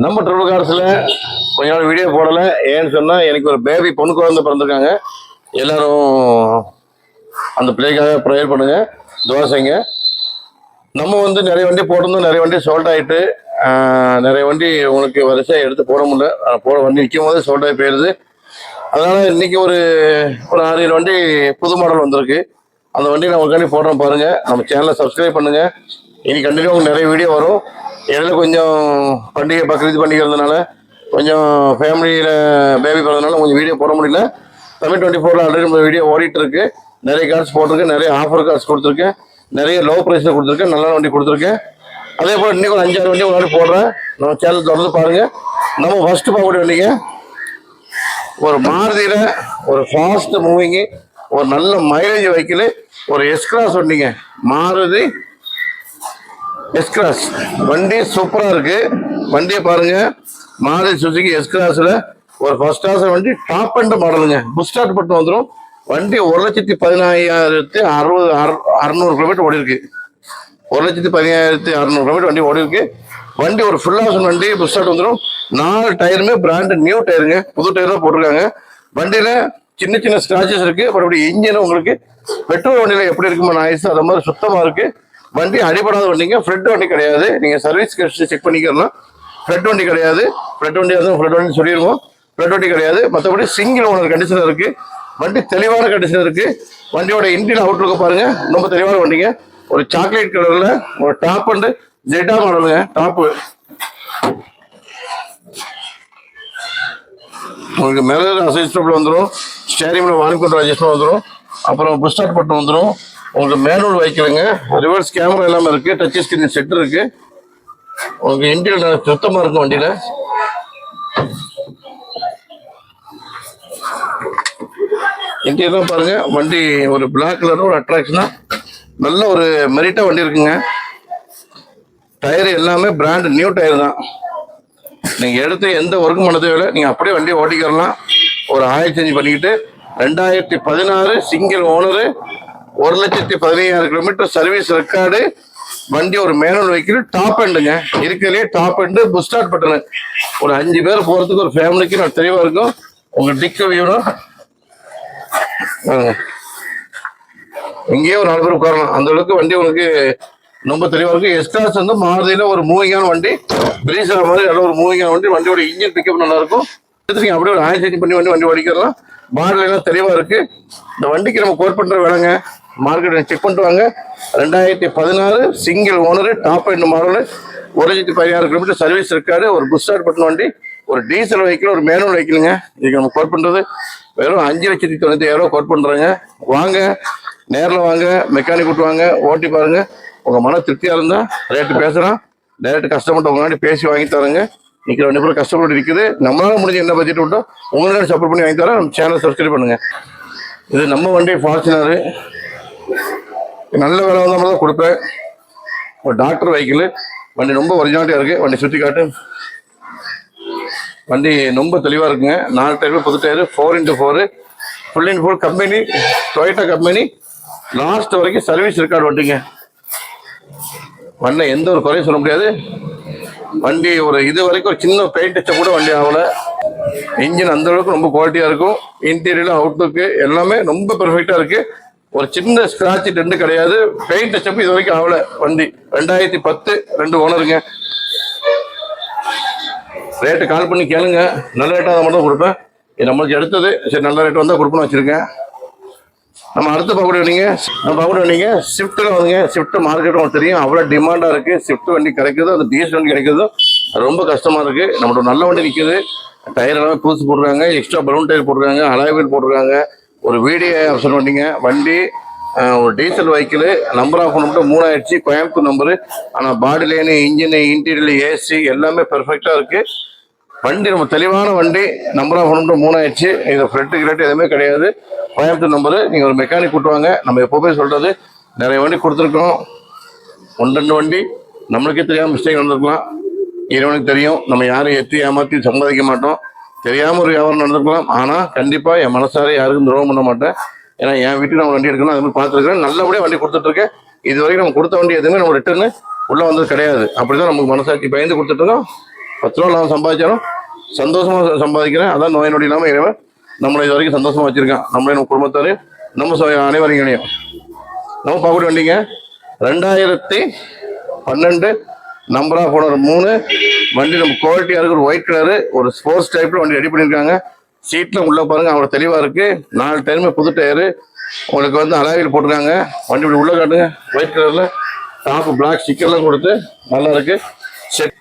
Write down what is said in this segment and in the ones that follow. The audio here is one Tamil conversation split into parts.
நம்ம ட்ரிபிள் கார்ஸ்ல கொஞ்ச நாள் வீடியோ போடலை. ஏன்னு சொன்னால் எனக்கு ஒரு பேபி பொண்ணு குழந்தை பிறந்திருக்காங்க. எல்லாரும் அந்த பிள்ளைக்காக ப்ரேயர் பண்ணுங்க, துவா செய்யுங்க. நம்ம வந்து நிறைய வண்டி போட்டிருந்தோம், நிறைய வண்டி சோல்ட் ஆகிட்டு, நிறைய வண்டி உங்களுக்கு வரிசையாக எடுத்து போட முடியல. வண்டி விற்கும் போது சோல்ட் ஆகி போயிடுது. அதனால் இன்றைக்கி ஒரு 6-7 வண்டி புது மாடல் வந்திருக்கு. அந்த வண்டி நான் உங்களுக்காண்டி போடுறோம் பாருங்கள். நம்ம சேனலை சப்ஸ்கிரைப் பண்ணுங்கள். இனி கண்டினியூ உங்களுக்கு நிறைய வீடியோ வரும். இடையில கொஞ்சம் பண்டிகை பக்ரீத் பண்டிகை இருந்ததுனால கொஞ்சம் ஃபேமிலியில் பேபி பிறந்தனால கொஞ்சம் வீடியோ போட முடியல. தமிழ் 24 ஆல்ரெடி நம்ம வீடியோ ஓடிட்டு இருக்கு. நிறைய கார்ஸ் போட்டிருக்கேன், நிறைய ஆஃபர் கார்ஸ் கொடுத்துருக்கேன், நிறைய லோ ப்ரைஸில் கொடுத்துருக்கேன், நல்ல வண்டி கொடுத்துருக்கேன். அதே போல் இன்றைக்கி ஒரு 5-6 வண்டி ஒரு போடுறேன். நம்ம சேனல் தொடர்ந்து பாருங்கள். நம்ம ஃபஸ்ட்டு பார்க்கக்கூடிய வண்டிங்க ஒரு மாருதியில் ஒரு ஃபாஸ்ட் மூவிங்கு, ஒரு நல்ல மைலேஜ் வெஹிக்கிள், ஒரு எஸ்-கிராஸ் வண்டிங்க. மாருதி எஸ்-கிராஸ் வண்டி சூப்பராக இருக்குது. வண்டியை பாருங்கள். மாருதி சுசுகி எஸ்-கிராஸில் ஒரு ஃபர்ஸ்ட் கிளாஸ் வண்டி, டாப் அண்ட் மாடலுங்க. புஷ் ஸ்டார்ட் பட்டு வந்துடும். வண்டி 1,14,600 கிலோமீட்டர் ஓடி இருக்கு. 1,15,600 கிலோமீட்டர் வண்டி ஓடி இருக்கு. வண்டி ஒரு ஃபுல் ஆப்ஷன் வண்டி, புஷ் ஸ்டார்ட் வந்துடும். 4 டயருமே பிராண்டு நியூ டயருங்க, புது டயர் தான் போட்டிருக்காங்க. வண்டியில் சின்ன சின்ன ஸ்க்ராச்சஸ் இருக்குது. அப்புறம் இப்படி இன்ஜினும் உங்களுக்கு பெட்ரோல் வண்டியில் எப்படி இருக்குமா நாய்ஸ் அது மாதிரி சுத்தமாக இருக்குது. வண்டி அடிபடாத வண்டிங்க. ஃப்ளட் வண்டி கிடையாது. நீங்கள் சர்வீஸ் செக் பண்ணிக்கலாம். ஃப்ளட் வண்டி கிடையாது. ஃப்ளட் வண்டி அதுவும் ஃப்ளட் வண்டி சொல்லிடுவோம். ஃப்ளட் வண்டி கிடையாது. மற்றபடி சிங்கிள் ஓனர் கண்டிஷன் இருக்குது. வண்டி தெளிவான கண்டிஷன் இருக்குது. வண்டியோட இன்ஜின் அவுட்லுக்க பாருங்கள், ரொம்ப தெளிவான வண்டிங்க. ஒரு சாக்லேட் கலரில் ஒரு டாப் அண்டு ஜெட்டா மாடலுங்க. டாப்பு உங்களுக்கு மேலே அட்ஜஸ்டபிள் வந்துடும். ஸ்டேரிங்கில் வால்யூம் கண்ட்ரோல் அட்ஜஸ்ட்மெண்ட் வந்துடும். அப்புறம் புஷ் ஸ்டார்ட் பட்டன் வந்துடும். உங்களுக்கு மேனுவல் வைக்கலுங்க. ரிவர்ஸ் கேமரா எல்லாமே இருக்குது. டச் ஸ்கிரீன் செட் இருக்குது. உங்களுக்கு இன்டீரியர் சுத்தமாக இருக்கும் வண்டியில். இன்டீரியர் பாருங்க. வண்டி ஒரு பிளாக் கலர் ஒரு அட்ராக்ஷனா நல்ல ஒரு மெரிட்டா வண்டி இருக்குங்க. டயர் எல்லாமே பிராண்ட் நியூ டயர் தான். நீங்க எடுத்து எந்த ஒர்க்கும் பண்ண தேவையில்லை. நீங்க அப்படியே வண்டியை ஓட்டிக்கிறலாம். ஒரு ஆயில் சேஞ்ச் பண்ணிக்கிட்டு 2016 single owner, 1,15,000 kilometre service record. வண்டி ஒரு மேனுவல் வெஹிக்கிள், டாப் எண்டுங்க. இருக்கிறதுலே top end, push start button. ஒரு 5 பேர் போகிறதுக்கு ஒரு ஃபேமிலிக்கு நான் தெளிவாக இருக்கும். உங்கள் டிக்கு வியூனா இங்கேயே ஒரு 4 பேர் உட்காரலாம். அந்த அளவுக்கு வண்டி உங்களுக்கு ரொம்ப தெளிவாக இருக்குது. எஸ்-கிராஸ் வந்து மாருதியில் ஒரு மூவிங்கான வண்டி, பிரீசா மாதிரி நல்ல ஒரு மூவிங்கான வண்டி. வண்டியோட இன்ஜின் பிக்கப் நல்லா இருக்கும். எடுத்துக்கிங்க அப்படியே ஒரு ஆயில் சேஞ்ச் பண்ணி வண்டி ஓடிக்கலாம். மாடல் எல்லாம் தெளிவாக இருக்குது. இந்த வண்டிக்கு நம்ம கோட் பண்ணுற வேலைங்க. மார்க்கெட்டை செக் பண்ணிட்டு வாங்க. 2016 single owner, top end model, 1,16,000 kilometre service record, ஒரு புஷ் ஸ்டார்ட் பட்டன் வண்டி, ஒரு டீசல் வெஹிக்கிள், ஒரு மேனுவல் வெஹிக்கிளுங்க. இதுக்கு நம்ம கோட் பண்ணுறது வெறும் 5,90,000 கோட் பண்ணுறாங்க. வாங்க, நேரில் வாங்க, மெக்கானிக் கூட்டு வாங்க, ஓட்டி பாருங்கள். உங்கள் மன திருப்தியாக இருந்தால் ரேட்டு பேசுகிறோம். டேரக்ட் கஸ்டமர்கிட்ட உங்களாண்டி பேசி வாங்கி தரேங்க. இன்றைக்கி 2 பேர் கஸ்டமர் இருக்குது. நம்மளால் முடிஞ்ச என்ன பட்ஜெட் விட்டோம் உங்களால சப்போர்ட் பண்ணி வாங்கி தரேன். நம்ம சேனலை சப்ஸ்கிரைப் பண்ணுங்கள். இது நம்ம வண்டி ஃபார்ச்சுனரு. நல்ல வேலை வந்தால் தான் கொடுப்பேன். ஒரு டாக்டர் வெஹிக்கிள். வண்டி ரொம்ப ஒரிஜினாலிட்டியாக இருக்குது. வண்டி சுற்றி காட்டு. வண்டி ரொம்ப தெளிவாக இருக்குங்க. 4 டயர் புது tyre, 4x4 full company, Toyota company. Last வரைக்கும் சர்வீஸ் ரெக்கார்டு வண்டிங்க. வண்டி எந்த ஒரு குறையும் சொல்ல முடியாது. வண்டி ஒரு இது வரைக்கும் ஒரு சின்ன பெயிண்ட் டச்சை கூட வண்டி ஆகலை. இன்ஜின் அந்த அளவுக்கு ரொம்ப குவாலிட்டியாக இருக்கும். இன்டீரியர் அவுட்லுக்கு எல்லாமே ரொம்ப பெர்ஃபெக்டாக இருக்குது. ஒரு சின்ன ஸ்க்ராட்ச் டெண்டு கிடையாது. பெயிண்ட் டச்சப் இது வரைக்கும் ஆகலை. வண்டி 2010 2 ஓனருங்க. ரேட்டு கால் பண்ணி கேளுங்க. நல்ல ரேட்டாக தான் மட்டும் கொடுப்பேன். இது நம்மளுக்கு எடுத்தது சரி, நல்ல ரேட்டு வந்தால் கொடுப்பேன்னு வச்சுருக்கேன். நம்ம அடுத்து பார்க்கக்கூடிய வண்டிங்க ஸ்விஃப்ட்டில் வந்துங்க. ஸ்விஃப்ட் மார்க்கெட் உங்களுக்கு தெரியும், அவ்வளோ டிமாண்டாக இருக்குது. ஸ்விஃப்ட் வண்டி கிடைக்குது, அது டீசல் வண்டி கிடைக்குது, ரொம்ப கஷ்டமாக இருக்குது. நம்மளோட நல்ல வண்டி நிற்கிது. டயர் எல்லாமே புதுசு போட்டுருக்காங்க, எக்ஸ்ட்ரா பலூன் டயர் போட்டுருக்காங்க, அலாய் வீல் போட்டிருக்காங்க. ஒரு வீடியோ ஆப்ஷன் வண்டிங்க. வண்டி ஒரு டீசல் வெஹிக்கிள். நம்பர் ஆஃப் மட்டும் 3 ஆயிடுச்சு, கோயம்புத்தூர் நம்பரு. ஆனால் பாடி லைனு, இன்ஜினு, இன்டீரியர், ஏசி எல்லாமே பெர்ஃபெக்டாக இருக்குது. வண்டி நம்ம தெளிவான வண்டி. நம்பர் ஆஃப் மட்டும் 3 ஆயிடுச்சு. இது ஃப்ரெட்டு கிரெட்டு எதுவுமே கிடையாது. கோயம்புத்தூர் நம்பரு. நீங்கள் ஒரு மெக்கானிக் கூட்டுவாங்க. நம்ம எப்போவுமே சொல்கிறது, நிறைய வண்டி கொடுத்துருக்கோம். 1-2 வண்டி நம்மளுக்கே தெரியாமல் மிஸ்டேக் நடந்திருக்கலாம். இறைவனுக்கு தெரியும். நம்ம யாரையும் ஏமாற்றி சம்பாதிக்க மாட்டோம். தெரியாமல் ஒரு வியாபாரம் நடந்திருக்கலாம். ஆனால் கண்டிப்பாக என் மனசார யாருக்கும் துரோகம் பண்ண மாட்டேன். ஏன்னா என் வீட்டுக்கு நம்ம வண்டி எடுக்கணும், அது மாதிரி பார்த்துருக்கேன். நல்லபடியாக வண்டி கொடுத்துட்ருக்கேன். இது வரைக்கும் நம்ம கொடுத்த வண்டி எதுவுமே நம்ம ரிட்டர்னு உள்ளே வந்தது கிடையாது. அப்படி தான் நமக்கு மனசாட்சி பயந்து கொடுத்துட்ருக்கோம். 10 ரூபா லாபம் சம்பாதிச்சாலும் சந்தோஷமாக சம்பாதிக்கிறேன். அதான் நோய் நொடி இல்லாமல் இறைவன் நம்மளை இது வரைக்கும் சந்தோஷமாக வச்சுருக்கான். நம்மளே நம்ம குடும்பத்தார் நம்ம அனைவரையும் நம்ம பார்க்க வண்டிங்க 2012 நம்பர் ஆஃப் ஓனர் 3 வண்டி நம்ம குவாலிட்டியாக இருக்குது. ஒரு ஒயிட் கலரு ஒரு ஸ்போர்ட்ஸ் டைப்பில் வண்டி ரெடி பண்ணியிருக்காங்க. சீட்டில் உள்ளே பாருங்கள் அவ்வளோ தெளிவாக இருக்குது. 4 டயருமே புது டயரு. உங்களுக்கு வந்து அலாயில் போட்டிருக்காங்க. வண்டி இப்படி உள்ளே காட்டுங்க. ஒயிட் கலரில் டாப்பு பிளாக் ஸ்டிக்கர்லாம் கொடுத்து நல்லா இருக்கு. செட்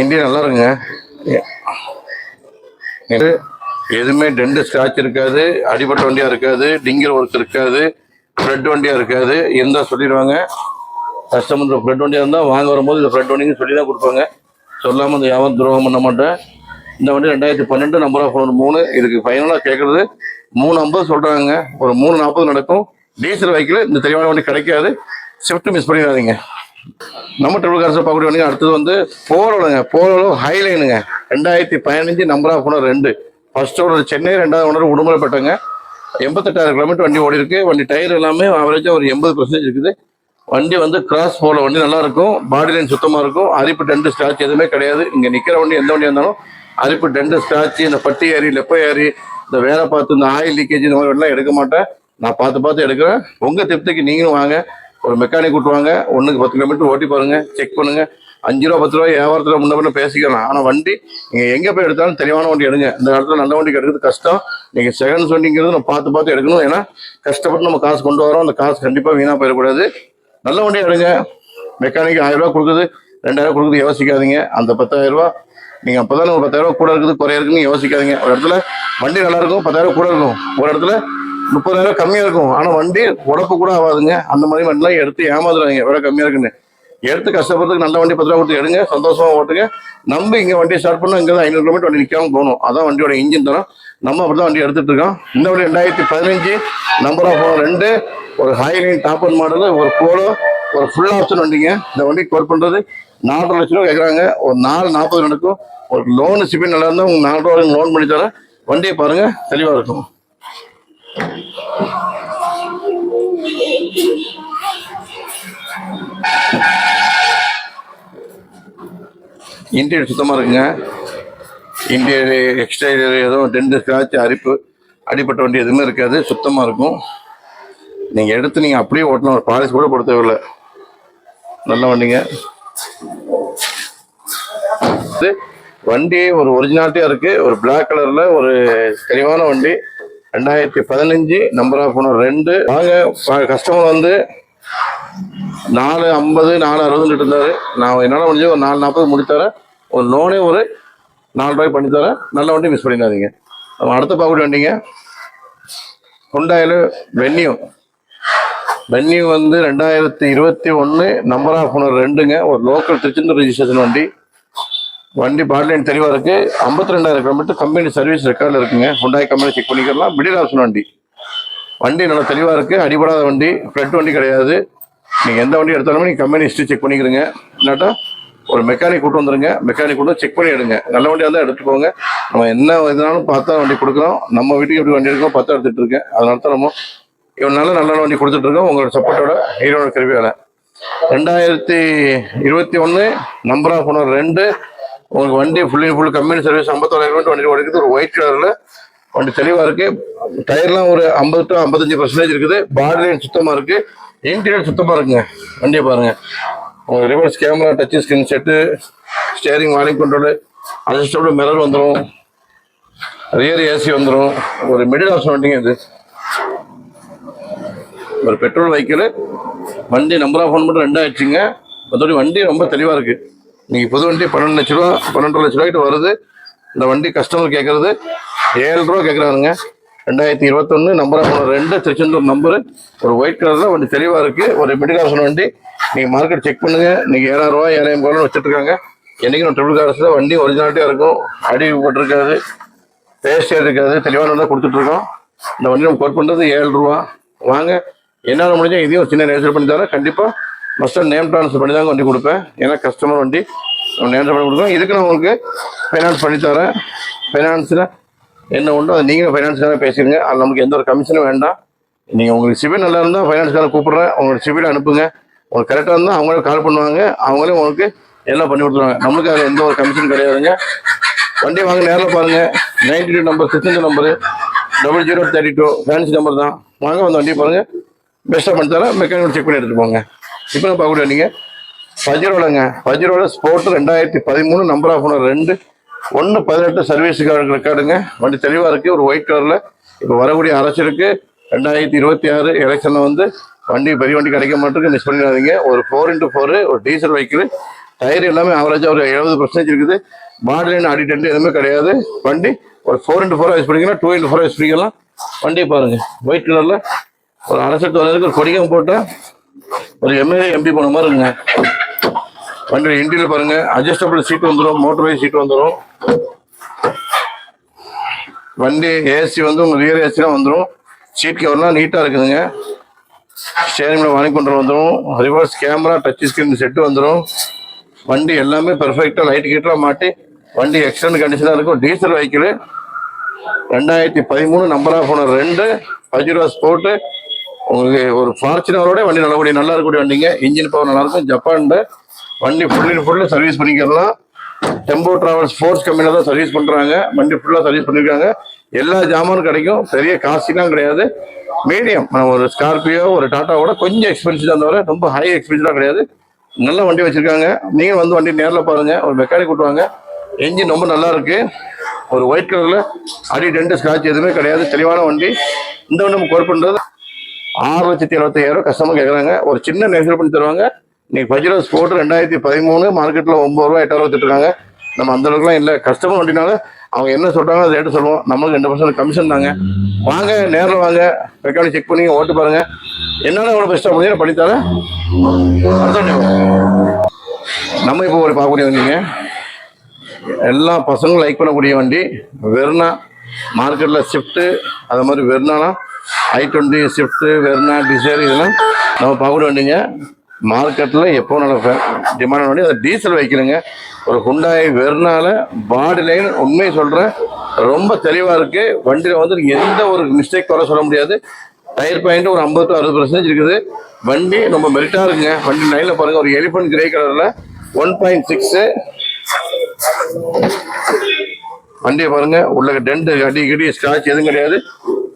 இந்தியா நல்லா இருக்குங்க. எதுவுமே டென்ட் ஸ்கிராட்ச் இருக்காது, அடிபட்ட வண்டியா இருக்காது, டிங்கர் ஒர்க் இருக்காது, ஃப்ளட் வண்டியா இருக்காது. இருந்தா சொல்லிடுவாங்க. கஸ்டமர் ஃப்ளட் வண்டியா இருந்தால் வாங்க வரும்போது இந்த ஃப்ளட் வண்டின்னு சொல்லி தான் கொடுப்பாங்க. சொல்லாமல் இந்த யாவும் துரோகம் பண்ண மாட்டேன். இந்த வண்டி 2012 நம்பர் ஆஃப் ஓனர் 3. இதுக்கு ஃபைனலாக கேட்குறது 350 சொல்கிறாங்க. ஒரு 340 நடக்கும். டீசல் வெஹிக்கிள் இந்த தெளிவான வண்டி கிடைக்காது. ஷிஃப்ட் மிஸ் பண்ணிடாதீங்க. நம்ம ட்ரிபிள் கார்ஸை பார்க்கக்கூடிய வண்டிங்க. அடுத்தது வந்து போலோங்க. போலோ ஹைலைனுங்க. 2015 number of owner 2. First owner Chennai, 2வது ஓனர் உடுமலைப்பேட்டைங்க. 88,000 கிலோமீட்டர் வண்டி ஓடி இருக்கு. வண்டி டயர் எல்லாமே ஆவரேஜாக ஒரு 80% இருக்குது. வண்டி வந்து கிராஸ் போல வண்டி நல்லா இருக்கும். பாடி லைன் சுத்தமாக இருக்கும். அரிப்பு டென்ட் ஸ்டாச் எதுவுமே கிடையாது. இங்கே நிற்கிற வண்டி எந்த வண்டியாக இருந்தாலும் அரிப்பு டென்ட் ஸ்டாச்சு, இந்த பட்டி ஏறி லெப்பை ஏறி இந்த வேலை பார்த்து இந்த ஆயில் லீக்கேஜ் இந்த மாதிரி எல்லாம் எடுக்க மாட்டேன். நான் பார்த்து எடுக்கிறேன். உங்கள் திருப்திக்கு நீங்களும் வாங்க. ஒரு மெக்கானிக் கூட்டுவாங்க. 1க்கு 10 கிலோமீட்டர் ஓட்டி பாருங்க, செக் பண்ணுங்க. 5 ரூபா 10 ரூபா வியாபாரத்தில் முன்ன பேசிக்கலாம். ஆனால் வண்டி நீங்கள் எங்கே போய் எடுத்தாலும் தெளிவான வண்டி எடுங்க. இந்த காலத்தில் நல்ல வண்டி எடுக்கிறது கஷ்டம். நீங்கள் செகண்ட்ஸ் வண்டிங்கிறது நம்ம பார்த்து எடுக்கணும். ஏன்னா கஷ்டப்பட்டு நம்ம காசு கொண்டு வரோம். அந்த காசு கண்டிப்பாக வீணாக போயிடக்கூடாது. நல்ல வண்டி எடுங்க. மெக்கானிக் 1000 ரூபா கொடுக்குது, 2000 கொடுக்குது யோசிக்காதீங்க. அந்த 10,000 ரூபா நீங்கள் அப்போ தானே ஒரு 10,000 ரூபா கூட இருக்குது குறைய இருக்குன்னு யோசிக்காதீங்க. ஒரு இடத்துல வண்டி நல்லா இருக்கும், 10,000 கூட இருக்கும். ஒரு இடத்துல 30,000 கம்மியாக இருக்கும். ஆனால் வண்டி உடப்பு கூட ஆகாதுங்க. அந்த மாதிரி வண்டிலாம் எடுத்து ஏமாந்துறாங்க. விலை கம்மியாக இருக்குன்னு எடுத்து கஷ்டப்படுறதுக்கு நல்ல வண்டி 10 ரூபா கொடுத்து எடுங்க. சந்தோஷமா ஓட்டுங்க. நம்ம இங்கே வண்டி ஸ்டார்ட் பண்ணால் இங்கே தான் 500 கிலோமீட்டர் வண்டி நிற்காம போகணும். அதான் வண்டியோட இன்ஜின் தரம். நம்ம அப்படி தான் வண்டி எடுத்துட்டு இருக்கோம். இந்த வண்டி 2015 நம்பர் ஆஃப் 2 ஒரு ஹைலைன் டாப் அண்ட் மாடல், ஒரு போலோ, ஒரு ஃபுல் ஆப்ஷன் வண்டிங்க. இந்த வண்டி கோட் பண்ணுறது 4.5 லட்ச ரூபா கேட்குறாங்க. ஒரு 440 நடக்கும். ஒரு லோனு சிபி நல்லா இருந்தால் உங்களுக்கு 4 ரூபா லோன் பண்ணி தரேன். வண்டியை பாருங்க, தெளிவாக இருக்கும். இன்டீரியர் சுத்தமாக இருக்குங்க. இன்டீரியர் எக்ஸ்டீரியர் எதுவும் டென்ட் ஸ்கிராட்ச் அரிப்பு அடிப்பட்ட வண்டி எதுவுமே இருக்காது. சுத்தமாக இருக்கும். நீங்கள் எடுத்து நீங்கள் அப்படியே ஓட்டணும். ஒரு பாலிஷ் கூட போட தேவையில்லை. நல்ல வண்டிங்க. வண்டி ஒரு ஒரிஜினாலிட்டியாக இருக்குது. ஒரு பிளாக் கலரில் ஒரு தெளிவான வண்டி. 2015 நம்பர் ஆஃப் ஓனர் 2. வாங்க. கஸ்டமர் வந்து 450 460 இருந்தாரு. நான் என்னால் முடிஞ்சு ஒரு 440 முடித்தரேன். ஒரு லோனே ஒரு 4 ரூபாய்க்கு பண்ணித்தரேன். நல்ல வண்டி மிஸ் பண்ணிடாதீங்க. நம்ம அடுத்த பார்க்கக்கூடிய வண்டிங்க ஹுண்டாயில் வென்யூ வந்து 2021 நம்பர் ஆஃப் ஓனர் 2ங்க. ஒரு லோக்கல் திருச்செந்தூர் ரெஜிஸ்ட்ரேஷன் வண்டி பாட்லைன் தெளிவாக இருக்குது. 52,000 கிலோமீட்டர் கம்பெனி சர்வீஸ் ரெக்கார்டில் இருக்குங்க. ஹுண்டாய் கம்பெனி செக் பண்ணிக்கலாம். மிடில் ஆப்ஷன் வண்டி நல்லா தெளிவாக இருக்குது. அடிபடாத வண்டி, ஃப்ளட் வண்டி கிடையாது. நீங்கள் எந்த வண்டி எடுத்தாலுமே நீங்கள் கம்பெனி ஹிஸ்ட்ரி செக் பண்ணிக்கிறீங்க. இல்லாட்டா ஒரு மெக்கானிக் கூட்டு வந்துருங்க. மெக்கானிக் கூட்டு செக் பண்ணி எடுங்க. நல்ல வண்டியாக இருந்தால் எடுத்துட்டு போங்க. நம்ம என்ன இதனாலும் பார்த்தா வண்டி கொடுக்குறோம். நம்ம வீட்டுக்கு எப்படி வண்டி இருக்கோம் பார்த்தா எடுத்துகிட்டு இருக்கேன். அதனால தான் நம்ம இவன் நல்ல வண்டி கொடுத்துட்ருக்கோம். உங்களோட சப்போர்ட்டோட ஹீரோட கருவியால் 2021 நம்பர் ஆஃப் ஓனர் 2. உங்களுக்கு வண்டி ஃபுல் கம்பெனி சர்வீஸ் 51,000 கிலோமீட்டர் வண்டி ஓடிக்குது. ஒரு ஒயிட் கலரில் வண்டி தெளிவாக இருக்குது. டயர்லாம் ஒரு 50 to 55% இருக்குது. பாடி லைன் சுத்தமாக இருக்குது. இன்டீரியர் சுத்தமாக இருக்குங்க. வண்டியை பாருங்கள். உங்களுக்கு reverse camera, touch screen set, steering volume control, adjustable mirror வந்துடும். ரியர் ஏசி வந்துடும். ஒரு மிடில் ஆப்ஷன் வண்டிங்க. இது ஒரு பெட்ரோல் வெஹிக்கிள். வண்டி நம்பர் ஆஃப் ஓனர் மட்டும் 2 ஆயிடுச்சுங்க. மற்றபடி வண்டி ரொம்ப தெளிவாக இருக்குது. நீங்கள் புது வண்டி 12 லட்ச ரூபா 12.5 லட்ச ரூபாய்க்கு வருது. இந்த வண்டி கஸ்டமர் கேட்குறது 7 ரூபா கேட்குறாருங்க. 2021 number of owner 2 Tiruchendur number. ஒரு ஒயிட் கலரில் வண்டி தெளிவாக இருக்குது. ஒரு மிடில் ஆப்ஷன் வண்டி. நீங்கள் மார்க்கெட் செக் பண்ணுங்கள். இன்றைக்கி 7,000 ரூபா 7,500 வச்சுட்ருக்காங்க. என்றைக்கும் நம்ம ட்ரிபிள் கார்ஸில் வண்டி ஒரிஜினாலிட்டியாக இருக்கும். அடி போட்டிருக்காது, பேஸ்டே இருக்காது. தெளிவான தான் கொடுத்துட்ருக்கோம். இந்த வண்டி நம்ம கோட் பண்ணுறது 7 ரூபா. வாங்க, என்னால் முடிஞ்சால் இதையும் ஒரு சின்ன நேசல் பண்ணி தரேன். கண்டிப்பாக மஸ்ட்டாக நேம் ட்ரான்ஸ்ஃபர் பண்ணி தாங்க வண்டி கொடுப்பேன். ஏன்னா கஸ்டமர் வண்டி நம்ம நேம் பண்ணி கொடுப்போம். இதுக்கு நான் உங்களுக்கு ஃபைனான்ஸ் பண்ணித்தரேன். ஃபைனான்ஸில் என்ன உண்டோ அதை நீங்களும் ஃபைனான்ஸ்க்காக பேசிடுங்க. அது நமக்கு எந்த ஒரு கமிஷனும் வேண்டாம். நீங்கள் உங்களுக்கு சிவில் நல்லா இருந்தால் ஃபைனான்ஸ்காரன் கூப்பிட்றேன், உங்களோட சிவில் அனுப்புங்க. உங்களுக்கு கரெக்டாக இருந்தால் அவங்களே கால் பண்ணுவாங்க, அவங்களே உங்களுக்கு எல்லாம் பண்ணி கொடுத்துருவாங்க. நம்மளுக்கு அதில் எந்த ஒரு கமிஷன் கிடையாதுங்க. வண்டி வாங்க நேரில் பாருங்கள். 92 நம்பர் 6 நம்பரு 0032 ஃபேன்சி நம்பர் தான். வாங்க வந்து வண்டியை பாருங்கள், பெஸ்ட்டாக பண்ணி தரேன். மெக்கானிக்கல் செக் பண்ணி எடுத்துட்டு போங்க. இப்போ நான் பார்க்கக்கூடிய வண்டிங்க பஜரோலங்க. பஜரோல ஸ்போர்ட் 2013 நம்பர் ஆஃப் ஓனர் 2 1/18 சர்வீஸுக்கான ரெக்கார்டுங்க. வண்டி தெளிவாக இருக்குது. ஒரு ஒயிட் கலரில் இப்போ வரக்கூடிய அரசிற்கு 2026 எலெக்ஷனில் வந்து வண்டி பெரிய வண்டி கிடைக்க மாட்டேருக்கு, மிஸ் பண்ணிடாதீங்க. ஒரு 4x4 ஒரு டீசல் வெஹிக்கிள், டயர் எல்லாமே ஆவரேஜாக ஒரு 70% இருக்குது. பாடி லைன் ஆடி டென்ட் எதுவுமே கிடையாது. வண்டி ஒரு 4x4 யூஸ் பண்ணிக்கலாம், 2x4 யூஸ் பண்ணிக்கலாம். வண்டியை பாருங்கள், ஒயிட் கலரில் ஒரு அரசு வந்ததுக்கு ஒரு கொடிகம் போட்டால் ஒரு எம்எல்ஏ எம்பி போன மாதிரி இருக்குங்க. வண்டியோட இன்டீரியர் பாருங்கள், அட்ஜஸ்டபிள் சீட் வந்துடும், மோட்டர் வைஸ் சீட் வந்துடும். வண்டி ஏசி வந்து உங்கள் ரியர் ஏசிலாம் வந்துடும். சீட் கவர்லாம் நீட்டாக இருக்குதுங்க. ஸ்டேரிங்கில் வாங்கி கொண்டு வந்துடும். Reverse camera, touch screen set வந்துடும். வண்டி எல்லாமே பெர்ஃபெக்டாக லைட் கீட்டெலாம் மாட்டி வண்டி எக்ஸலண்ட் கண்டிஷனாக இருக்கும். Diesel vehicle 2013 number of owner 2 Pajero sport. உங்களுக்கு ஒரு ஃபார்ச்சுனரோட வண்டி நல்லபடியாக நல்லா இருக்கக்கூடிய வண்டிங்க. இன்ஜின் பவர் நல்லாயிருக்கும். ஜப்பான்ல வண்டி ஃபுல்லு சர்வீஸ் பண்ணிக்கலாம். டெம்போ டிராவல்ஸ் ஃபோர்ஸ் கம்பெனியில் தான் சர்வீஸ் பண்ணுறாங்க. வண்டி ஃபுல்லாக சர்வீஸ் பண்ணியிருக்காங்க. எல்லா ஜாமானும் கிடைக்கும். பெரிய காஸ்ட்லாம் கிடையாது. மீடியம் ஒரு ஸ்கார்பியோ ஒரு டாட்டாவோட கொஞ்சம் எக்ஸ்பென்சிவ் தான் தவிர ரொம்ப ஹை எக்ஸ்பென்சிவாக கிடையாது. நல்ல வண்டி வச்சுருக்காங்க. நீங்கள் வந்து வண்டி நேரில் பாருங்கள், ஒரு மெக்கானிக் கூட்டுவாங்க. என்ஜின் ரொம்ப நல்லா இருக்குது. ஒரு ஒயிட் கலரில் அடி டென்ட் ஸ்க்ராட்ச் எதுவுமே கிடையாது. தெளிவான வண்டி. இந்த வண்டி நம்ம கோட் பண்ணுறது 6,75,000 கஸ்டமர் கேட்குறாங்க. ஒரு சின்ன நெகோசியேட் பண்ணி தருவாங்க. இன்னைக்கு பஜிரோ ஸ்போர்ட் 2013 மார்க்கெட்டில் 9 ரூபா 8 ரூபா வித்துட்ருக்காங்க. நம்ம அந்த அளவுக்குலாம் இல்லை. கஸ்டமர் வண்டினால அவங்க என்ன சொல்கிறாங்க அதை ரேட்டு சொல்லுவோம். நம்மளுக்கு 2% கமிஷன் தாங்க. வாங்க நேரில் வாங்க, மெக்கானிக் செக் பண்ணி ஓட்டு பாருங்கள். என்னால் எவ்வளோ பெஸ்ட்டாக முடியும் பண்ணித்தரேன். நம்ம இப்போ ஒரு பார்க்கக்கூடிய வண்டிங்க, எல்லா பசங்களும் லைக் பண்ணக்கூடிய வண்டி வெர்னா. மார்க்கெட்டில் ஷிஃப்ட்டு அது மாதிரி வெர்னானா i20 ஷிஃப்ட்டு வெர்னா டிசைர் இதெல்லாம் நம்ம பார்க்கக்கூடிய வண்டிங்க. மார்க்கெட்டில் எப்போ நல்ல டிமாண்ட் வண்டி. அது டீசல் வைக்கணுங்க. ஒரு ஹுண்டாய் வெர்னால பாடி லைன் உண்மையை சொல்கிறேன் ரொம்ப தெளிவாக இருக்குது. வண்டியில் வந்து எந்த ஒரு மிஸ்டேக் வர சொல்ல முடியாது. டயர் பாயிண்ட் ஒரு 50 to 60% இருக்குது. வண்டி ரொம்ப மெரிட்டாக இருக்குங்க. வண்டி லைனில் பாருங்கள், ஒரு எலிஃபண்ட் கிரே கலரில் 1.6 வண்டியை பாருங்கள். உள்ள டென்ட் அடி ஸ்க்ராட்ச் எதுவும் கிடையாது.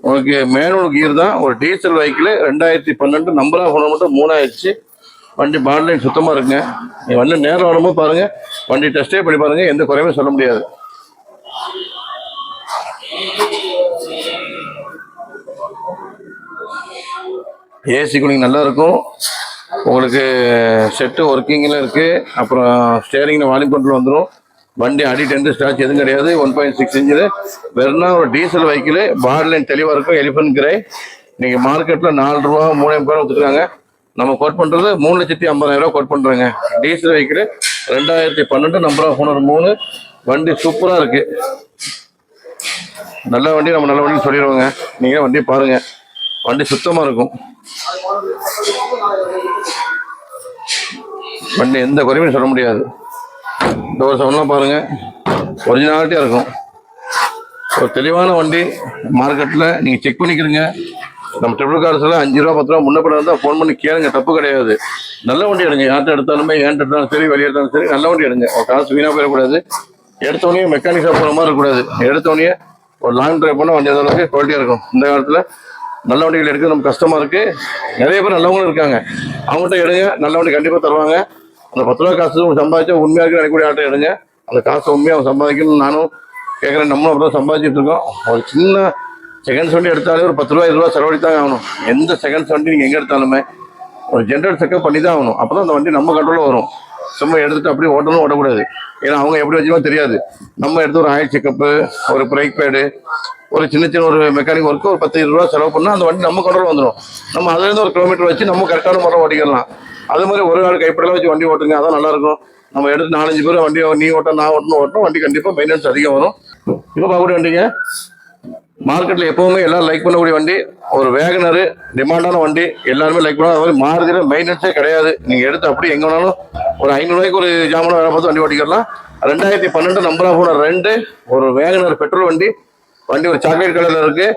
உங்களுக்கு மேனுவல் கீர் தான். ஒரு diesel vehicle 2012 number of owner மட்டும் 3 ஆயிடுச்சு. வண்டி பாடி லைன் சுத்தமாக இருக்குங்க. நீங்கள் வந்து நேரில் வரும்போது பாருங்கள், வண்டி டெஸ்ட்டே பண்ணி பாருங்கள், எந்த குறையுமே சொல்ல முடியாது. ஏசி கூலிங் நல்லா இருக்கும். உங்களுக்கு செட்டு ஒர்க்கிங்கில் இருக்குது. அப்புறம் ஸ்டேரிங்கில் வால்யூம் கண்ட்ரோல் வந்துடும். வண்டி அடி டென்ட் ஸ்க்ராட்ச் எதுவும் கிடையாது. 1.6 இன்ச்சில் வெறும்னா ஒரு டீசல் வெஹிக்கிள். பாடி லைன் தெளிவாக இருக்கும். Elephant grey. நீங்கள் மார்க்கெட்டில் 4 ரூபா 3 ரூபா கொடுத்துருக்காங்க. நம்ம கோட் பண்ணுறது 3,50,000 கோட் பண்ணுறோங்க. Diesel vehicle 2012 number of owner 3. வண்டி சூப்பராக இருக்குது. நல்ல வண்டி. நம்ம நல்ல வண்டின்னு சொல்லிடுவோங்க. நீங்கள் வண்டி பாருங்கள், வண்டி சுத்தமாக இருக்கும். வண்டி எந்த குறையுமே சொல்ல முடியாது. டோர் சவுண்ட்லாம் பாருங்கள், ஒரிஜினாலிட்டியாக இருக்கும். ஒரு தெளிவான வண்டி. மார்க்கெட்டில் நீங்கள் செக் பண்ணிக்கிறீங்க. நம்ம ட்ரிபிள் கார்ஸில் 5 ரூபா 10 ரூபா முன்ன பண்ண இருந்தால் ஃபோன் பண்ணி கேளுங்க, தப்பு கிடையாது. நல்ல வண்டி எடுங்க. யார்கிட்ட எடுத்தாலுமே ஏன்ட்டு எடுத்தாலும் சரி, வெளியே எடுத்தாலும் சரி, நல்ல வண்டி எடுங்க. ஒரு காசு வீணாக போயிடக்கூடாது. எடுத்தோடனே மெக்கானிக் ஷாப் போகிற மாதிரி இருக்கக்கூடாது. எடுத்தோடனே ஒரு லாங் ட்ரைவ் பண்ணால் வண்டி அளவுக்கு குவாலிட்டியாக இருக்கும். இந்த காலத்தில் நல்ல வண்டிகள் எடுக்க நம்ம கஷ்டமாக இருக்குது. நிறைய பேர் நல்லவங்களும் இருக்காங்க. அவங்ககிட்ட எடுங்க, நல்ல வண்டி கண்டிப்பாக தருவாங்க. அந்த 10 ரூபா காசு சம்பாதிச்சா உண்மையாக இருக்க நினைக்கக்கூடிய ஆட்டை எடுங்க. அந்த காசை உண்மையாக சம்பாதிக்கணும்னு நானும் கேட்குறேன். நம்மளும் அப்படி தான் சம்பாதிச்சுட்டு இருக்கோம். ஒரு சின்ன செகண்ட்ஸ் வண்டி எடுத்தாலே ஒரு 10 ரூபா 20 ரூபா செலவழித்தாங்க ஆகணும். எந்த செகண்ட்ஸ் வண்டி நீங்கள் எங்கே எடுத்தாலுமே ஒரு ஜென்ரல் செக்கப் பண்ணி தான் ஆகணும். அப்போ தான் அந்த வண்டி நம்ம கண்ட்ரோலில் வரும். சும்மா எடுத்துகிட்டு அப்படியே ஓட்டணும் ஓடக்கூடாது. ஏன்னா அவங்க எப்படி வச்சுக்கோ தெரியாது. நம்ம எடுத்து ஒரு ஆயில் செக்கப்பு, ஒரு பிரேக் பேடு, ஒரு சின்ன ஒரு மெக்கானிக் ஒர்க்கு ஒரு 10-20 ரூபா செலவு பண்ணால் அந்த வண்டி நம்ம கண்ட்ரோல் வந்துடும். நம்ம அதுலேருந்து ஒரு கிலோமீட்டர் வச்சு நம்ம கரெக்டான முறை ஓட்டிக்கலாம். அது மாதிரி ஒரு நாள் கைப்படலாம் வச்சு வண்டி ஓட்டுங்க, அதான் நல்லாயிருக்கும். நம்ம எடுத்து 4-5 பேர் வண்டி நீ ஓட்ட நான் ஓட்டணும் வண்டி கண்டிப்பாக மெயின்டெனன்ஸ் அதிகம் வரும். இப்போ பார்க்கக்கூடிய வண்டிங்க மார்க்கெட்டில் எப்போவுமே எல்லோரும் லைக் பண்ணக்கூடிய வண்டி ஒரு வேகனரு. டிமாண்டான வண்டி எல்லாருமே லைக் பண்ணுவாங்க. அது மாதிரி மாறுதியில் மெயின்டெனன்ஸே கிடையாது. நீங்கள் எடுத்து அப்படி எங்கே வேணாலும் ஒரு 500 ரூபாய்க்கு ஒரு ஜாமான் வேலை பார்த்து வண்டி ஓட்டிக்கலாம். 2012 நம்பர் ஆஃப் ஓனர் 2 ஒரு வேகனர் பெட்ரோல் வண்டி. வண்டி ஒரு சாக்லேட் கலரில் இருக்குது.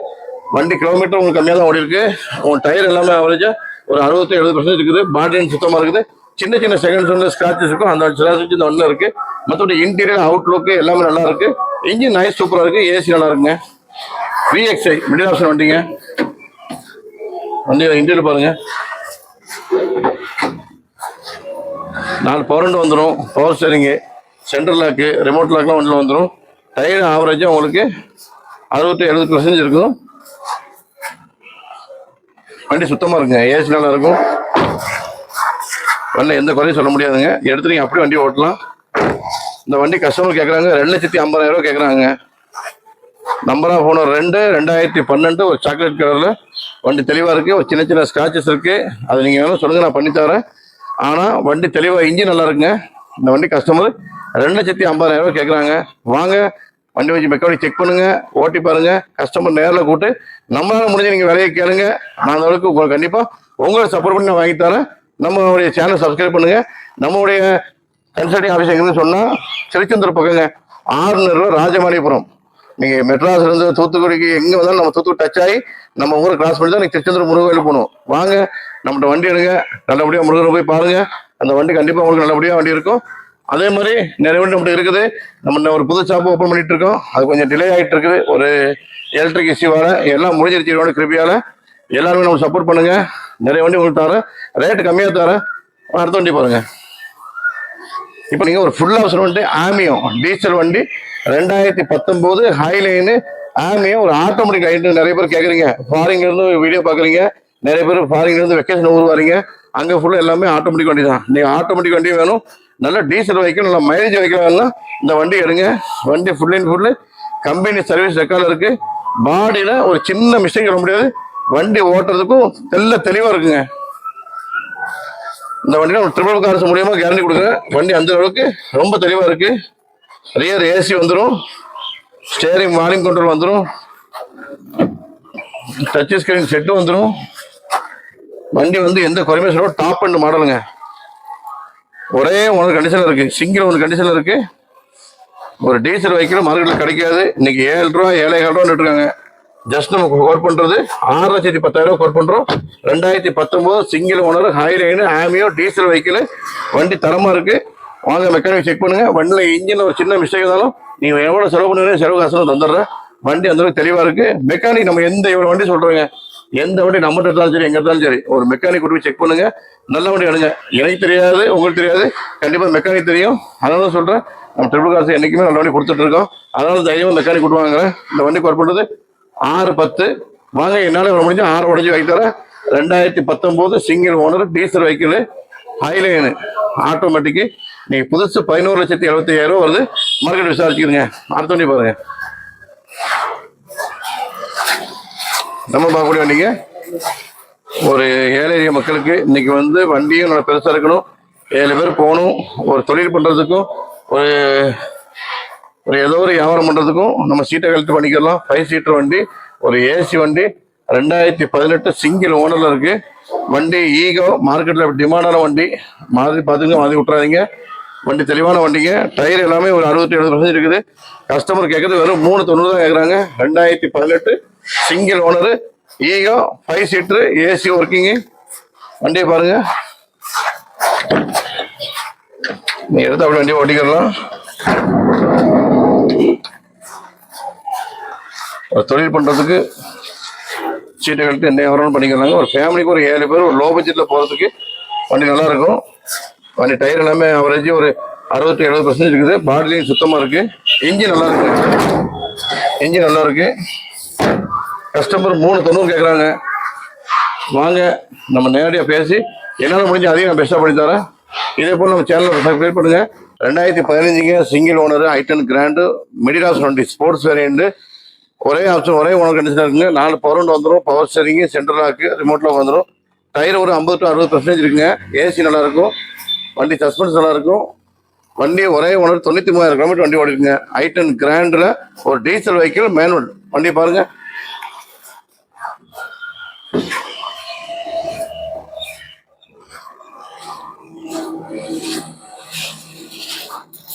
வண்டி கிலோமீட்டர் உங்களுக்கு கம்மியாக தான் ஓடி இருக்கு. உங்க டயர் எல்லாமே ஆவரேஜா ஒரு 60-70% இருக்குது. பாடி சுத்தமா இருக்குது. சின்ன சின்ன செகண்ட்ஸ் வந்து ஸ்கிராச்சஸ் இருக்கும். அந்த ஸ்கிராச்சஸ் இந்த ஒன்றில் இருக்கு. மற்றபடி இன்டீரியர் அவுட்லுக் எல்லாமே நல்லா இருக்கு. இன்ஜின் நைஸ் சூப்பரா இருக்கு. ஏசி நல்லா இருக்குங்க. VXI மிடில் ஆப்ஷன் வண்டிங்க. வண்டி இன்டீரியர் பாருங்க. 4 பவர் விண்டோ வந்துடும். Power steering, central lock, remote லாக்லாம் வண்டியில் வந்துடும். டயர் ஆவரேஜா உங்களுக்கு 60-70% இருக்கும். வண்டி சுத்தமா இருக்குங்க. ஏசி நல்லா இருக்கும். வண்டி எந்த குறையும் சொல்ல முடியாதுங்க. எடுத்து நீங்க அப்படியே வண்டி ஓட்டலாம். இந்த வண்டி கஸ்டமர் கேட்குறாங்க 2,50,000 கேட்குறாங்க. நம்பர் ஆஃப் ஓனர் 2012 ஒரு சாக்லேட் கலரில் வண்டி தெளிவாக இருக்குது. ஒரு சின்ன சின்ன ஸ்க்ராச்சஸ் இருக்குது. அதை நீங்கள் வேணும் சொல்லுங்கள், நான் பண்ணித்தரேன். ஆனால் வண்டி தெளிவாக இன்ஜின் நல்லா இருக்குங்க. இந்த வண்டி கஸ்டமர் 2,50,000 கேட்குறாங்க. வாங்க வண்டி வச்சு மெக்கானிக் செக் பண்ணுங்க, ஓட்டி பாருங்க. கஸ்டமர் நேரில் கூப்பிட்டு நம்மளால முடிஞ்ச நீங்கள் விலையை கேளுங்க. நான் அந்த அளவுக்கு உங்களுக்கு கண்டிப்பாக உங்களை சப்போர்ட் பண்ணி நான் வாங்கி தரேன். நம்மளுடைய சேனல் சப்ஸ்கிரைப் பண்ணுங்க. நம்மளுடைய கன்சல்டிங் ஆஃபீஸ் எங்கன்னு சொன்னால் திருச்செந்தூர் பக்கங்க, 600 ராஜமாணிபுரம். நீங்கள் மெட்ராஸ்ல இருந்து தூத்துக்குடிக்கு எங்கே வந்தாலும் நம்ம தூத்துக்குடி டச் ஆகி நம்ம ஊரை கிராஸ் பண்ணி தான் நீங்கள் திருச்செந்தூர் முருகன் கோயில் போகணும். வாங்க நம்மகிட்ட வண்டி எடுங்க. நல்லபடியாக முருகனை போய் பாருங்க. அந்த வண்டி கண்டிப்பாக உங்களுக்கு நல்லபடியாக வண்டி இருக்கும். அதே மாதிரி நிறைய வண்டி நம்மகிட்ட இருக்குது. நம்ம ஒரு புது ஷாப் ஓப்பன் பண்ணிட்டு இருக்கோம். அது கொஞ்சம் டிலே ஆகிட்டு இருக்குது. ஒரு எலக்ட்ரிக் இஷ்யூவால எல்லாம் முடிஞ்சிருச்சு. கிருபியால எல்லாருமே நம்ம சப்போர்ட் பண்ணுங்க. நிறைய வண்டி உங்களுக்கு தரேன், ரேட்டு கம்மியாக தரேன். அடுத்த வண்டி பாருங்க. இப்போ நீங்கள் ஒரு ஃபுல் ஆப்ஷன் வண்டி ஆமியோ டீசல் வண்டி 2019 ஹைலைனு ஆமியோ ஒரு ஆட்டோமேட்டிக் ஐட்டு. நிறைய பேர் கேட்குறீங்க, ஃபாரின்ல இருந்து வீடியோ பார்க்குறீங்க. நிறைய பேர் ஃபாரின்ல இருந்து வெக்கேஷன் ஊர் வரீங்க. அங்கே ஃபுல்லாக எல்லாமே ஆட்டோமேட்டிக் வண்டி தான். நீங்கள் ஆட்டோமேட்டிக் வண்டி வேணும், நல்ல டீசல் வைக்கணும், நல்ல மைலேஜ் வைக்க வேணும், இந்த வண்டி எடுங்க. வண்டி full and full company service ரெக்கார்டில் இருக்கு. பாடியில் ஒரு சின்ன மிஸ்டேக் வர முடியாது. வண்டி ஓட்டுறதுக்கும் தெளிவாக இருக்குங்க. இந்த வண்டியில் ஒரு ட்ரிபிள் கார்ஸ் மூலியமாக கேரண்டி கொடுக்குறேன். வண்டி அந்த அளவுக்கு ரொம்ப தெளிவாக இருக்கு. ரியர் ஏசி வந்துடும், ஸ்டேரிங் வால்யூம் கண்ட்ரோல் வந்துடும், டச் ஸ்கிரீன் செட்டு வந்துடும். வண்டி வந்து எந்த குறையுமே சொல்ல டாப் அண்ட் மாடலுங்க. ஒரே ஒன்று கண்டிஷனில் இருக்கு, சிங்கிள் ஒன்று கண்டிஷனில் இருக்கு. ஒரு டீசல் வெஹிக்கிள் மார்க்கெட்டில் கிடைக்காது. இன்னைக்கு 7 ரூபா 7,500 இருக்காங்க. ஜஸ்ட் நமக்கு கோட் பண்றது 6,10,000 கோட் பண்றோம். 2019 single owner Highline Ameo diesel vehicle. வண்டி தரமா இருக்கு. வாங்க மெக்கானிக் செக் பண்ணுங்க. வண்டியில் இன்ஜின் ஒரு சின்ன மிஸ்டேக் இருந்தாலும் நீங்க எவ்வளவு செலவு பண்ணுவீங்க, செலவு காசு தந்துடுறேன். வண்டி அந்த அளவுக்கு தெளிவா இருக்கு. மெக்கானிக் நம்ம எந்த இவ்வளவு வண்டி சொல்றோங்க, எந்த வண்டி நம்ம எடுத்தாலும் சரி, எங்க எடுத்தாலும் சரி, ஒரு மெக்கானிக் கொண்டு போய் செக் பண்ணுங்க. நல்ல வண்டி எடுங்க. எனக்கு தெரியாது, உங்களுக்கு தெரியாது, கண்டிப்பா மெக்கானிக் தெரியும். அதனால சொல்றேன், நம்ம ட்ரிபிள் காசு என்னைக்குமே நல்ல வண்டி கொடுத்துட்டு இருக்கோம். அதனால தைரியமா மெக்கானிக் கொடுவாங்க. இந்த வண்டி கோட் பண்றது 6,10. வாங்க, என்னால முடிஞ்சு 6 உடஞ்சி வைக்க தரேன். 2019 single owner diesel vehicle Highline automatic. நீங்க புதுசு 11,75,000 வருது. மார்க்கெட் விசாரிச்சுக்கிறீங்க. அடுத்த வண்டி பாருங்க. நம்ம பார்க்கக்கூடிய வண்டிங்க ஒரு ஏழை எளிய மக்களுக்கு இன்னைக்கு வந்து வண்டியும் நல்லா பெருசா இருக்கணும், 7 பேர் போகணும், ஒரு தொழில் பண்றதுக்கும் ஒரு ஏதோ ஒரு வியாபாரம் பண்றதுக்கும் நம்ம சீட்டை கழட்டு பண்ணிக்கலாம். 5 சீட்டர் வண்டி, ஒரு ஏசி வண்டி, 2018 சிங்கிள் ஓனர்ல இருக்கு. வண்டி ஈகோ மார்க்கெட்ல டிமாண்டான வண்டி. மாதிரி பார்த்துங்க, மாதிரி விட்டுறாதீங்க. வண்டி தெளிவான வண்டிங்க. டயர் எல்லாமே ஒரு 60-70% இருக்குது. கஸ்டமர் கேட்கறது வெறும் 390 தான் கேட்குறாங்க. 2018 single owner Eeco 5 seater AC working. வண்டியை பாருங்க. நீ எடுத்து அப்படி வண்டியை ஓட்டிக்கலாம். ஒரு தொழில் பண்றதுக்கு சீட்டை கழித்து என்ன விவரம் பண்ணிக்கிறாங்க. ஒரு ஃபேமிலிக்கு ஒரு 7 பேர் ஒரு லோ பட்ஜெட்ல போறதுக்கு வண்டி நல்லா இருக்கும். வண்டி டயர் எல்லாமே அவரேஜ் ஒரு 60-70% இருக்குது. பாடிலையும் சுத்தமா இருக்கு. இன்ஜின் நல்லா இருக்கு. இன்ஜின் நல்லா இருக்கு. கஸ்டமர் 390 கேட்குறாங்க. வாங்க நம்ம நேரடியாக பேசி என்னால் முடிஞ்ச அதையும் நான் பெஸ்ட்டாக பண்ணி தரேன். இதே போல் நம்ம சேனலை சப்ஸ்கிரைப் பண்ணுங்க. 2015 single owner i10 grand middle option வண்டி, ஸ்போர்ட்ஸ் வேரியண்ட். ஒரே ஆப்ஷன், ஒரே ஓனர் கண்டிஷனாக இருக்குங்க. 4 பவர் விண்டோ வந்துடும், power steering, central lock, remote lock வந்துடும். டயர் ஒரு 50-60% இருக்குங்க. ஏசி நல்லா இருக்கும். வண்டி சஸ்பென்ஸ் நல்லா இருக்கும். வண்டி ஒரே ஓனர் 93,000 கிலோமீட்டர் வண்டி ஓடிக்குங்க. i10 கிராண்டில் ஒரு டீசல் வெஹிக்கிள் மேனுவல். வண்டி பாருங்க.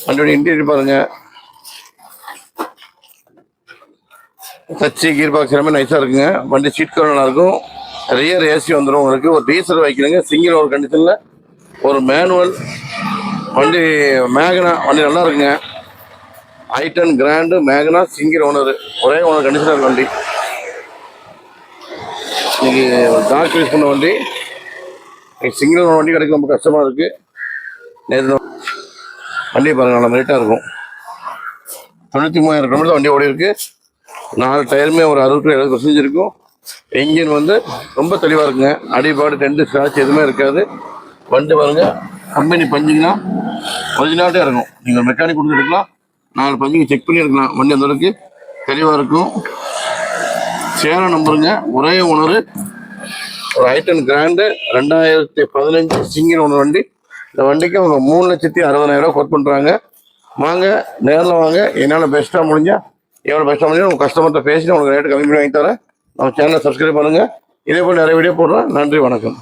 வண்டியோட இன்டீரியர் பாருங்க. டச்சு கீர் பாக்ஸ் எல்லாமே நைஸாக இருக்குங்க. வண்டி சீட் கவர் நல்லாயிருக்கும். ரியர் ஏசி வந்துடும் உங்களுக்கு. ஒரு டீசல் வைக்கணுங்க. சிங்கிள் ஒரு கண்டிஷனில் ஒரு மேனுவல் வண்டி. மேகனா வண்டி நல்லா இருக்குங்க. I10 கிராண்டு மேகனா சிங்கிள் ஓனர், ஒரே ஓனர் கண்டிஷனாக இருக்கு வண்டி. இன்னைக்கு டாக் யூஸ் பண்ண வண்டி. சிங்கிள் ஓனர் வண்டி கிடைக்க ரொம்ப கஷ்டமாக இருக்குது. நேற்று வண்டி பாருங்கள், நல்லா மெரிட்டாக இருக்கும். 93,000 கிலோமீட்டர் வண்டி ஓடி இருக்குது. 4 டயருமே ஒரு 60-70% இருக்கும். என்ஜின் வந்து ரொம்ப தெளிவாக இருக்குங்க. அடிபாடு டென்ட் ஸ்க்ராட்ச் எதுவுமே இருக்காது. வண்டி பாருங்க, கம்பெனி பஞ்சிங்னா ஒரிஜினாலிட்டியாக இருக்கும். நீங்கள் மெக்கானிக் கொடுத்து எடுக்கலாம், 4 பஞ்சிங் செக் பண்ணி எடுக்கலாம். வண்டி அந்த அளவுக்கு தெளிவாக இருக்கும். சேலம் நம்பருங்க, ஒரே ஓனர், ஒரு I10 கிராண்டு 2015 சிங்கிள் ஓனர் வண்டி. இந்த வண்டிக்கு அவங்க 3,60,000 கோட் பண்ணுறாங்க. வாங்க, நேரில் வாங்க. என்னால் பெஸ்ட்டாக முடிஞ்சால் எவ்வளோ பெஸ்ட்டாக முடிஞ்சால் உங்கள் கஸ்டமர்கிட்ட பேசி உங்களுக்கு ரேட்டு கம்மி பண்ணி வாங்கி தரேன். நம்ம சேனலை சப்ஸ்கிரைப் பண்ணுங்கள். இதே போல் நிறைய வீடியோ போடுறேன். நன்றி, வணக்கம்.